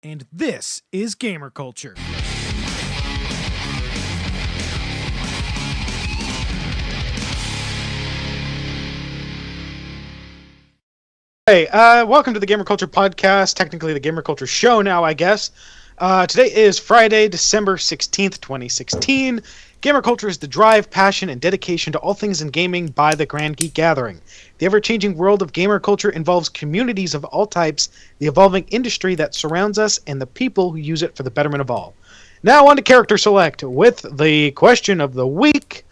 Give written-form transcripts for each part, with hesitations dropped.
and this is Gamer Culture. Hey, welcome to the Gamer Culture Podcast, technically the Gamer Culture Show now, I guess. Today is Friday, December 16th, 2016. Gamer Culture is the drive, passion, and dedication to all things in gaming by the Grand Geek Gathering. The ever-changing world of gamer culture involves communities of all types, the evolving industry that surrounds us, and the people who use it for the betterment of all. Now on to Character Select with the question of the week.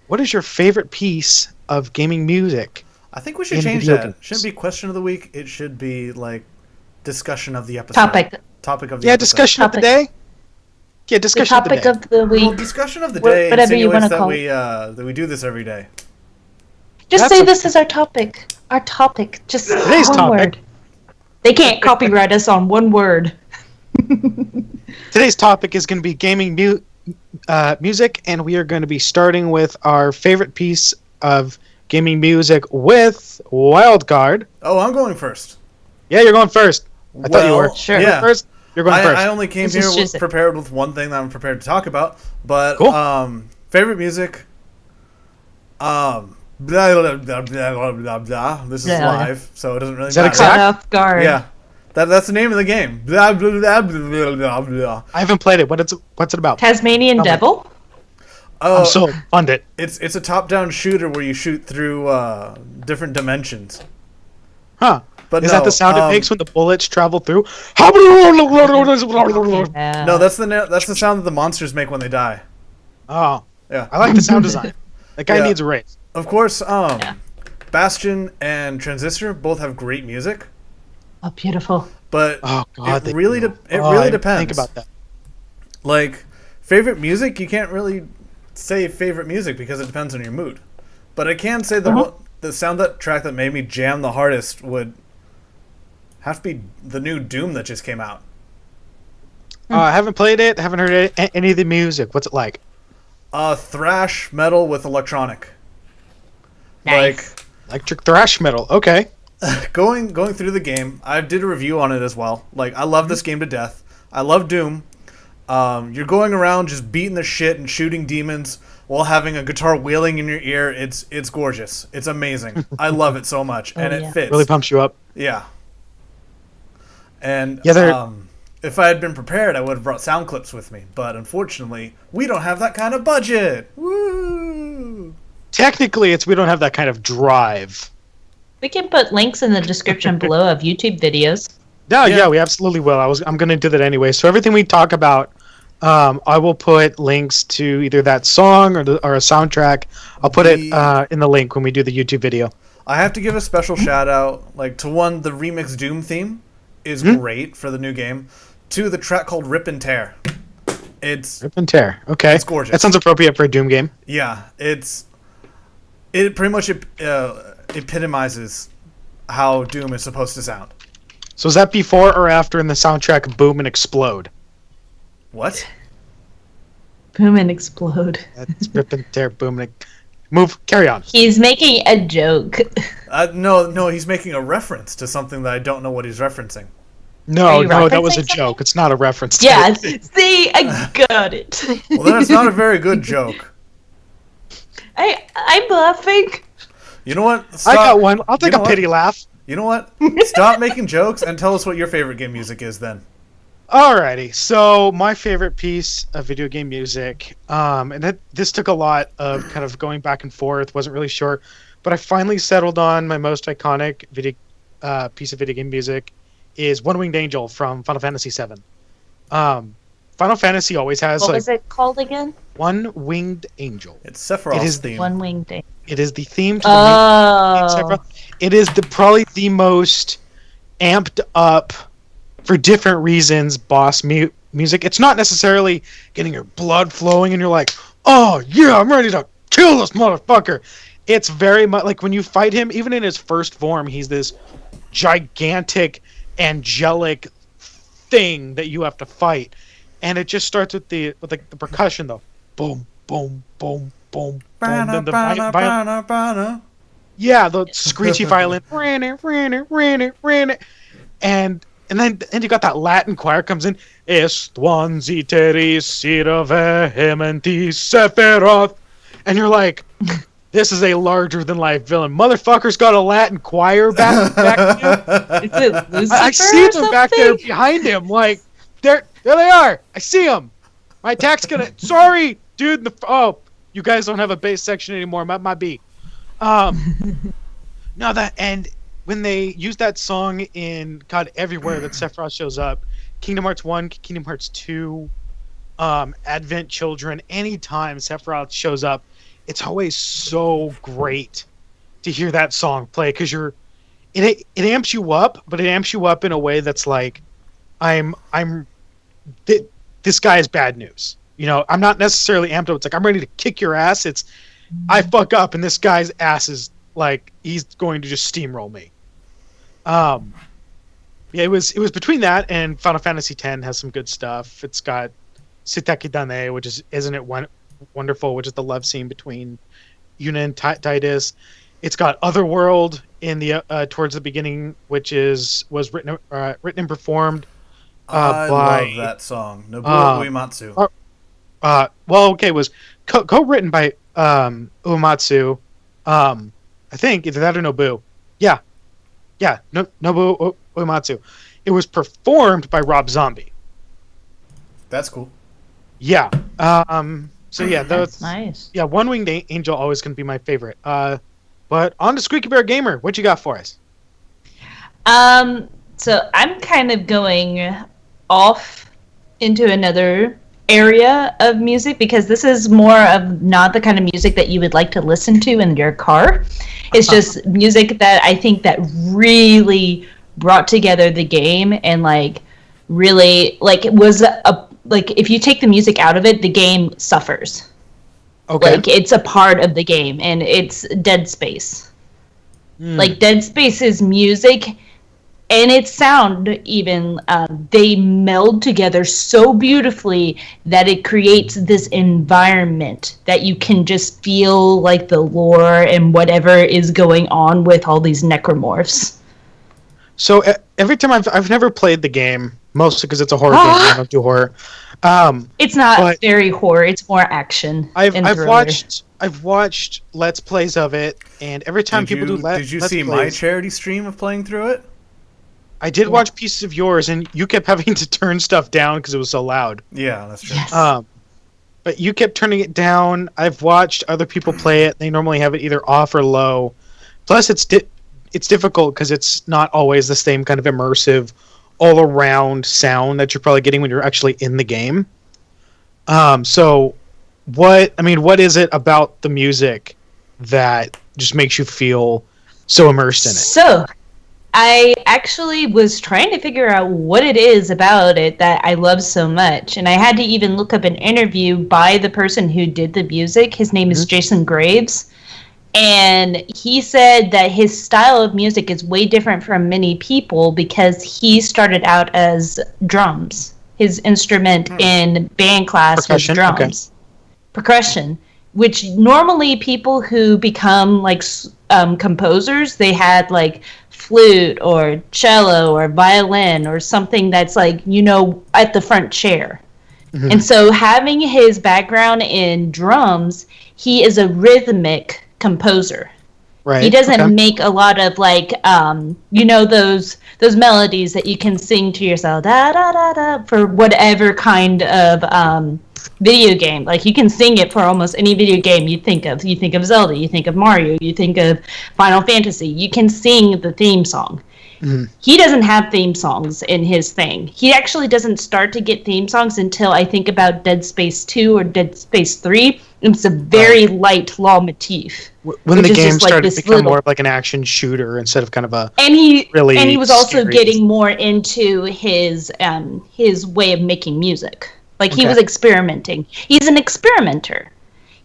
What is your favorite piece of gaming music? I think we should change that. It shouldn't be question of the week. It should be like discussion of the episode. Topic of the episode. Yeah, discussion of the day? Yeah, discussion of the day. The topic of the week. Well, discussion of the day whatever you want to that call it. that we do this every day. Just say this is our topic. Our topic. Just today's one topic. word. They can't copyright us on one word. Today's topic is going to be gaming music, and we are going to be starting with our favorite piece of gaming music with Wildcard. Oh, I'm going first. Yeah, you're going first. I thought you were. Sure. Yeah. First. You're going first. I only came here prepared with one thing that I'm prepared to talk about, but cool. Favorite music. Blah, blah, blah, blah, blah, blah. This is live, so it doesn't really matter. Is that exact? Off guard. Yeah, that's the name of the game. Blah, blah, blah, blah, blah, blah. I haven't played it. What's it about? Tasmanian Devil? I'm so fund it. It's a top-down shooter where you shoot through different dimensions. Huh. But is that the sound it makes when the bullets travel through? No, that's the sound that the monsters make when they die. Oh. Yeah. I like the sound design. That guy needs a raise. Of course, Bastion and Transistor both have great music. Oh, beautiful. But it really depends. Think about that. Like, favorite music, you can't really say favorite music because it depends on your mood. But I can say the soundtrack that made me jam the hardest would have to be the new Doom that just came out. I haven't played it. Haven't heard any of the music. What's it like? Thrash metal with electronic. Nice. Like electric thrash metal. Okay. Going through the game, I did a review on it as well. Like, I love this game to death. I love Doom. You're going around just beating the shit and shooting demons while having a guitar wailing in your ear. It's gorgeous. It's amazing. I love it so much, and it fits. Really pumps you up. Yeah. And if I had been prepared, I would have brought sound clips with me. But unfortunately, we don't have that kind of budget. Woo! Technically, we don't have that kind of drive. We can put links in the description below of YouTube videos. Yeah, we absolutely will. I'm going to do that anyway. So everything we talk about, I will put links to either that song or a soundtrack. I'll put it in the link when we do the YouTube video. I have to give a special shout out, like, to one, the remix Doom theme is great for the new game. Two, the track called Rip and Tear. Rip and Tear. Okay. It's gorgeous. That sounds appropriate for a Doom game. Yeah, it pretty much epitomizes how Doom is supposed to sound. So is that before or after in the soundtrack Boom and Explode? What? Boom and Explode. That's Rip and Tear, Boom and carry on. He's making a joke. No, he's making a reference to something that I don't know what he's referencing. No, that was a joke. It's not a reference to it. See, I got it. Well, then it's not a very good joke. I'm laughing. You know what? I got one. I'll take a pity laugh. You know what? Stop making jokes and tell us what your favorite game music is then. Alrighty, so my favorite piece of video game music, and this took a lot of kind of going back and forth, wasn't really sure, but I finally settled on my most iconic piece of video game music is One Winged Angel from Final Fantasy VII. Final Fantasy always has What was it called again? One Winged Angel. It's Sephiroth's theme. One Winged Angel. It is the theme to the main. It is probably the most amped up, for different reasons, boss music. It's not necessarily getting your blood flowing and you're like, oh yeah, I'm ready to kill this motherfucker. It's very much like when you fight him, even in his first form, he's this gigantic, angelic thing that you have to fight. And it just starts with the percussion though. Boom, boom, boom, boom, boom. Then the screechy violin. And And then you got that Latin choir comes in. Est wanziteris sira vehementis sephiroth. And you're like, this is a larger-than-life villain. Motherfucker's got a Latin choir back there. Is it Lucifer I see or them back there behind him. Like, there they are. I see them. My attack's gonna... Sorry, dude. Oh, you guys don't have a bass section anymore. Might be. No, that... And when they use that song in God everywhere that Sephiroth shows up, Kingdom Hearts 1, Kingdom Hearts 2, Advent Children, anytime Sephiroth shows up, it's always so great to hear that song play because it amps you up, but it amps you up in a way that's like, this guy is bad news. You know, I'm not necessarily amped up. It's like I'm ready to kick your ass. It's I fuck up and this guy's ass is like he's going to just steamroll me. Yeah, it was between that and Final Fantasy X has some good stuff. It's got Siteki Dane, which isn't it wonderful, which is the love scene between Yuna and Tidus. It's got Otherworld in the towards the beginning, which was written and performed I by love that song, Nobuo Uematsu. Well, okay, it was co-written by Uematsu. I think either that or Nobu. Yeah, Nobuo Uematsu. It was performed by Rob Zombie. That's cool. Yeah. So yeah, that's nice. Yeah, One Winged Angel always going to be my favorite. But on to Squeaky Bear Gamer, what you got for us? So I'm kind of going off into another area of music because this is more of not the kind of music that you would like to listen to in your car. It's just music that I think that really brought together the game and like really like it was like if you take the music out of it, the game suffers. Okay. Like it's a part of the game, and it's Dead Space. Like Dead Space's music and its sound even they meld together so beautifully that it creates this environment that you can just feel like the lore and whatever is going on with all these necromorphs. So every time I've never played the game, mostly because it's a horror game. I don't do horror. It's not very horror. It's more action. I've watched Let's Plays of it, and every time Did you see my charity stream of playing through it? I did watch pieces of yours, and you kept having to turn stuff down because it was so loud. Yeah, that's true. Yes. But you kept turning it down. I've watched other people play it. They normally have it either off or low. Plus, it's difficult because it's not always the same kind of immersive, all-around sound that you're probably getting when you're actually in the game. So, what is it about the music that just makes you feel so immersed in it? So, I actually was trying to figure out what it is about it that I love so much. And I had to even look up an interview by the person who did the music. His name is Jason Graves. And he said that his style of music is way different from many people because he started out as drums. His instrument in band class was drums. Okay. Percussion, which normally people who become like composers, they had like flute or cello or violin or something that's like, at the front chair. Mm-hmm. And so having his background in drums, he is a rhythmic composer. Right. He doesn't make a lot of like those melodies that you can sing to yourself da da da da for whatever kind of video game. Like you can sing it for almost any video game you think of. You think of Zelda, you think of Mario, you think of Final Fantasy. You can sing the theme song. Mm-hmm. He doesn't have theme songs in his thing. He actually doesn't start to get theme songs until I think about Dead Space 2 or Dead Space 3. It's a very light law motif. When the game started to become more of like an action shooter instead of kind of a and he was also getting more into his way of making music. Like he was experimenting. He's an experimenter.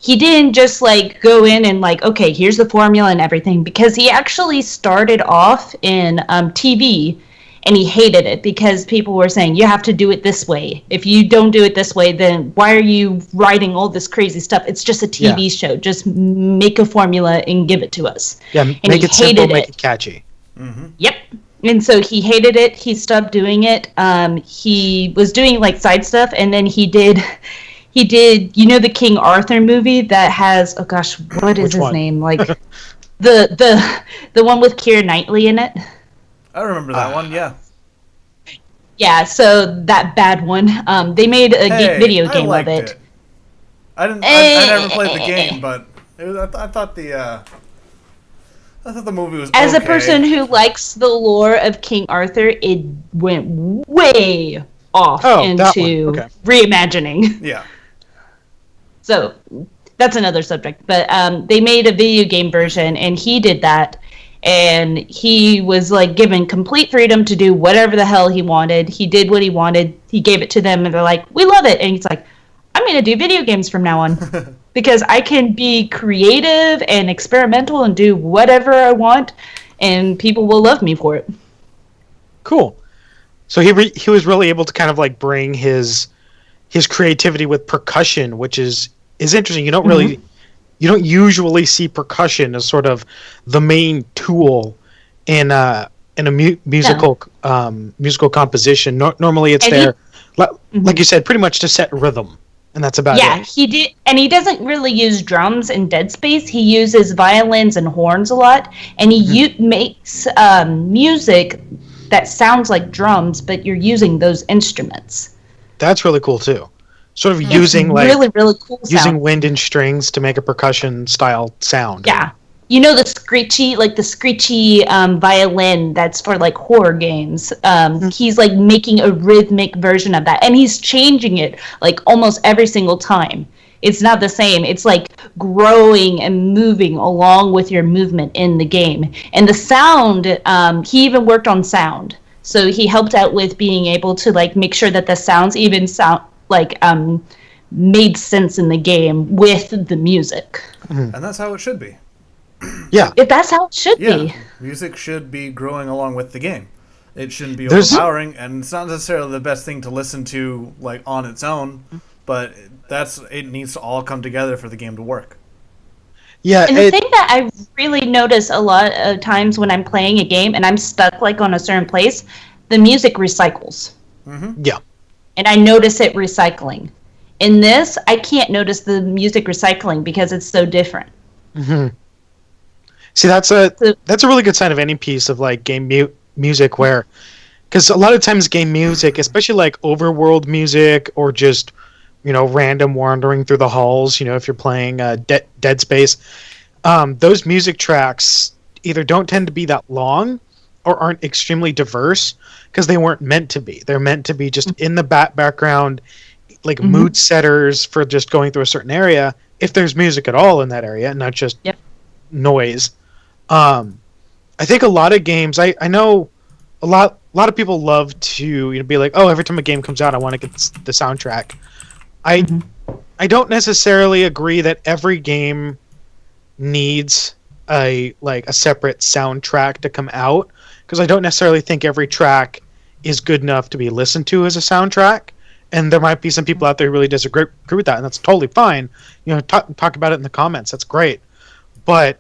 He didn't just like go in and like, okay, here's the formula and everything, because he actually started off in TV and he hated it because people were saying, you have to do it this way. If you don't do it this way, then why are you writing all this crazy stuff? It's just a TV show. Just make a formula and give it to us. Yeah, and make it simple, make it catchy. Mm-hmm. Yep. And so he hated it. He stopped doing it. He was doing like side stuff, and then he did, the King Arthur movie that has, oh gosh, what is Which his one? name? Like the one with Keira Knightley in it. I remember that one. Yeah. Yeah, so that bad one. They made a video game of it. I never played the game, but I thought the movie was As okay. a person who likes the lore of King Arthur, it went way off into reimagining. Yeah. So that's another subject. But they made a video game version, and he did that. And he was like given complete freedom to do whatever the hell he wanted. He did what he wanted. He gave it to them, and they're like, "We love it." And he's like, "I'm going to do video games from now on because I can be creative and experimental and do whatever I want, and people will love me for it." Cool. So he was really able to kind of like bring his creativity with percussion, which is interesting. You don't usually see percussion as sort of the main tool in a musical composition. Normally, it's like you said, pretty much to set rhythm, and that's about it. Yeah, he did, and he doesn't really use drums in Dead Space. He uses violins and horns a lot, and he makes music that sounds like drums, but you're using those instruments. That's really cool too. Sort of using like really cool sound. Using wind and strings to make a percussion style sound. Yeah, the screechy violin that's for like horror games. He's like making a rhythmic version of that, and he's changing it like almost every single time. It's not the same. It's like growing and moving along with your movement in the game. And the sound, he even worked on sound. So he helped out with being able to like make sure that the sounds even sound like made sense in the game with the music. And that's how it should be. Yeah. That's how it should be. Music should be growing along with the game. It shouldn't be overpowering, and it's not necessarily the best thing to listen to like on its own, but it needs to all come together for the game to work. Yeah. And the thing that I really notice a lot of times when I'm playing a game and I'm stuck like on a certain place, the music recycles. Mm-hmm. Yeah. And I notice it recycling. In this, I can't notice the music recycling because it's so different. Mm-hmm. See, that's a really good sign of any piece of like game music where, because a lot of times game music, especially like overworld music or just random wandering through the halls, if you're playing Dead Space, those music tracks either don't tend to be that long or aren't extremely diverse because they weren't meant to be. They're meant to be just in the background, like mood setters for just going through a certain area, if there's music at all in that area, not just noise. I think a lot of games, I know a lot of people love to be like, oh, every time a game comes out, I want to get the soundtrack. I don't necessarily agree that every game needs a separate soundtrack to come out, because I don't necessarily think every track is good enough to be listened to as a soundtrack, and there might be some people out there who really disagree with that, and that's totally fine. Talk about it in the comments. That's great. But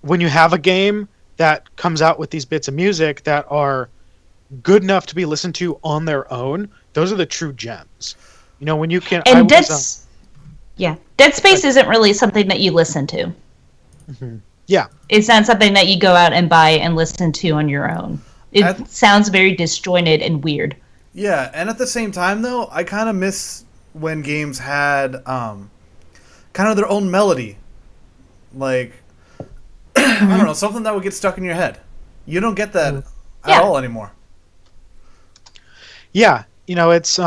when you have a game that comes out with these bits of music that are good enough to be listened to on their own, those are the true gems. When you can. And Dead Space isn't really something that you listen to. Mm-hmm. Yeah. It's not something that you go out and buy and listen to on your own. It sounds very disjointed and weird. Yeah, and at the same time, though, I kind of miss when games had kind of their own melody. Like, I don't know, something that would get stuck in your head. You don't get that at all anymore. Yeah, it's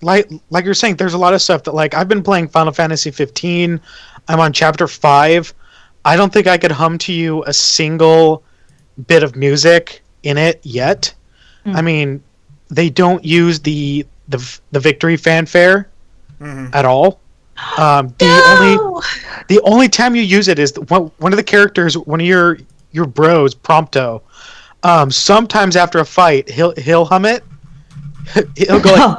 like you're saying, there's a lot of stuff that, like, I've been playing Final Fantasy 15. I'm on chapter 5. I don't think I could hum to you a single bit of music in it yet. I mean, they don't use the victory fanfare at all. The only time you use it is one of the characters, one of your bros, Prompto. Sometimes after a fight, he'll hum it. He'll go like,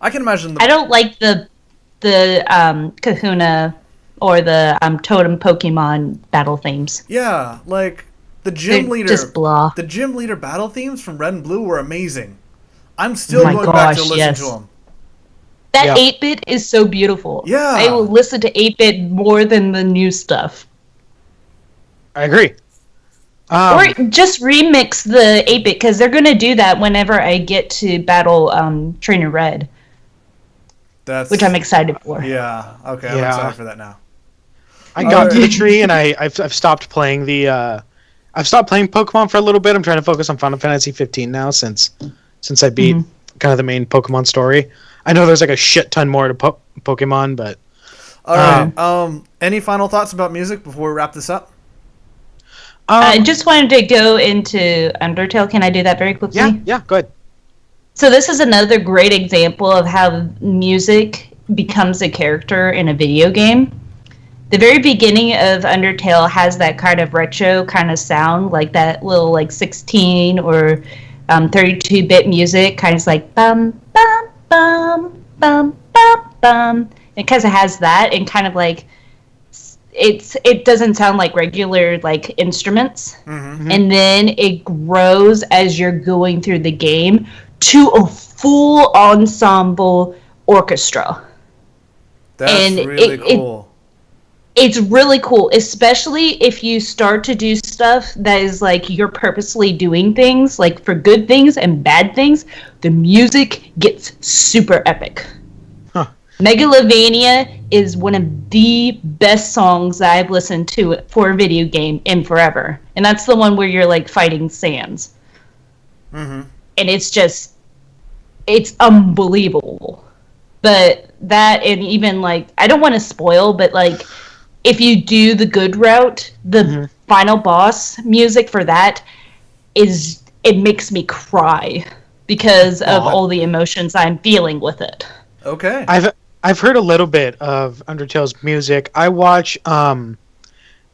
I can imagine I don't like the Kahuna or the Totem Pokemon battle themes. Yeah, like the They're gym leader. just blah. The gym leader battle themes from Red and Blue were amazing. I'm Oh still my going back to gosh, listen yes. to them. That Yeah. 8-bit is so beautiful. Yeah. I will listen to 8-bit more than the new stuff. I agree. Or just remix the 8-bit, because they're going to do that whenever I get to battle Trainer Red, which I'm excited for. Yeah. Okay, I'm Yeah. excited for that now. I got to the tree and I've stopped playing I've stopped playing Pokemon for a little bit. I'm trying to focus on Final Fantasy 15 now since I beat kind of the main Pokemon story. I know there's like a shit ton more to Pokemon, but All right. Any final thoughts about music before we wrap this up? I just wanted to go into Undertale. Can I do that very quickly? Yeah, go ahead. So this is another great example of how music becomes a character in a video game. The very beginning of Undertale has that kind of retro kind of sound, like that little like 16 or 32-bit music, kind of like bum bum bum bum bum bum. It kind of has that, and kind of like it doesn't sound like regular like instruments, and then it grows as you're going through the game to a full ensemble orchestra. That's really cool. It's really cool, especially if you start to do stuff that is like you're purposely doing things, like for good things and bad things. The music gets super epic. Huh. Megalovania is one of the best songs that I've listened to for a video game in forever. And that's the one where you're like fighting Sans. And it's unbelievable. But that, and even like, I don't want to spoil, but like, if you do the good route, the final boss music for that it makes me cry because of all the emotions I'm feeling with it. Okay. I've heard a little bit of Undertale's music. I watch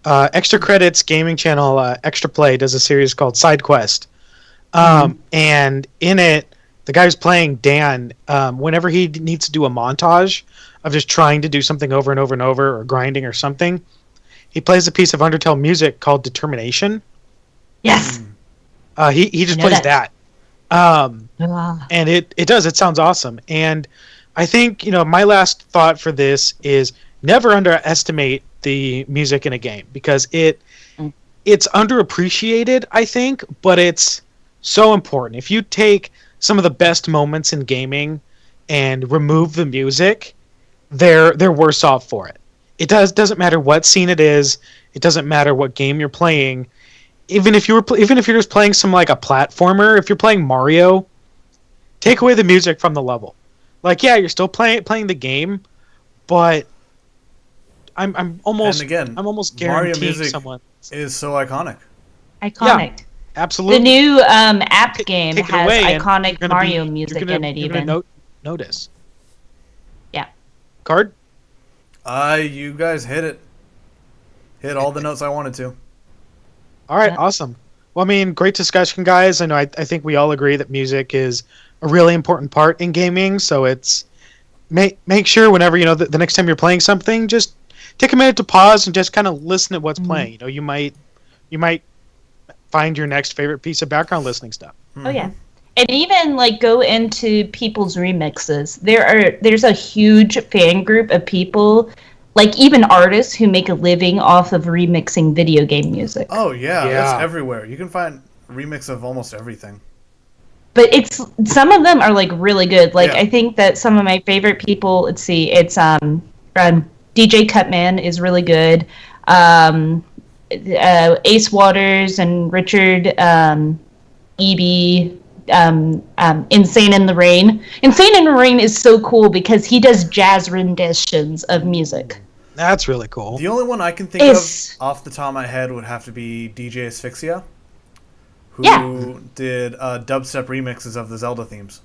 Extra Credits gaming channel Extra Play does a series called Side Quest. And in it, the guy who's playing Dan, whenever he needs to do a montage of just trying to do something over and over and over, or grinding or something, he plays a piece of Undertale music called Determination. Yes. He just plays that. And it sounds awesome. And I think, my last thought for this is never underestimate the music in a game, because it's underappreciated, I think, but it's so important. If you take some of the best moments in gaming and remove the music, they're worse off for it. It doesn't matter what scene it is. It doesn't matter what game you're playing. Even if you're just playing some like a platformer, if you're playing Mario, take away the music from the level. Like, yeah, you're still playing the game, but I'm almost guaranteeing Mario music someone is so iconic. Iconic. Yeah, absolutely. The new app game Take it has away and iconic you're gonna Mario music in it. You're Even gonna notice. Yeah. Card. You guys hit all the notes I wanted to. All right, Yeah. awesome. Well, I mean, great discussion, guys. I know I think we all agree that music is a really important part in gaming. So it's make sure whenever the next time you're playing something, just take a minute to pause and just kind of listen to what's playing. You might find your next favorite piece of background listening stuff. Oh yeah. And even like go into people's remixes. There's a huge fan group of people, like even artists who make a living off of remixing video game music. Oh yeah, that's everywhere. You can find a remix of almost everything. But some of them are like really good. Like I think that some of my favorite people, let's see, it's DJ Cutman is really good. Ace Waters and Richard Eby, Insane in the Rain. Insane in the Rain is so cool because he does jazz renditions of music. That's really cool. The only one I can think of off the top of my head would have to be DJ Asphyxia, who did dubstep remixes of the Zelda themes,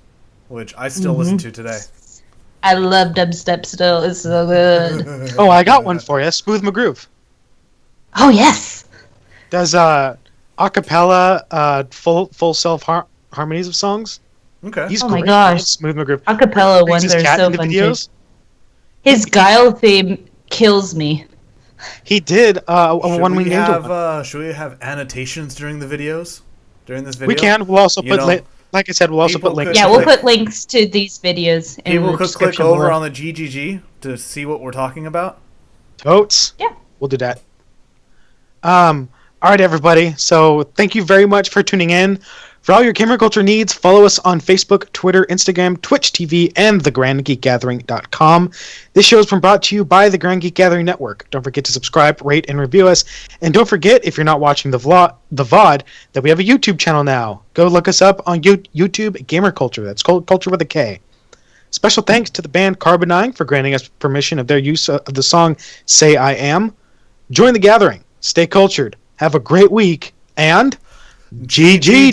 which I still listen to today. I love dubstep still. It's so good. Oh, I got one for you. Smooth McGroove. Oh, yes. Does acapella full self harmonies of songs. Okay. He's Oh my great. gosh. Smooth McGriff. Acapella Brings ones his are cat so into fun videos. too. His Guile theme kills me. He did a one-winged angel one. Should we have annotations during the videos? During this video? We can. We'll also You put, know, like I said, we'll also people put links. could- Yeah, to we'll the- put links to these videos in People the could click description over below. on the GGG to see what we're talking about. Totes. Yeah. We'll do that. All right, everybody. So thank you very much for tuning in. For all your gamer culture needs, follow us on Facebook, Twitter, Instagram, Twitch TV, and thegrandgeekgathering.com. This show has been brought to you by the Grand Geek Gathering Network. Don't forget to subscribe, rate, and review us. And don't forget, if you're not watching the VOD, that we have a YouTube channel now. Go look us up on YouTube, Gamer Culture. That's called Culture with a K. Special thanks to the band Carbonine for granting us permission of their use of the song Say I Am. Join the gathering. Stay cultured. Have a great week. And GGG!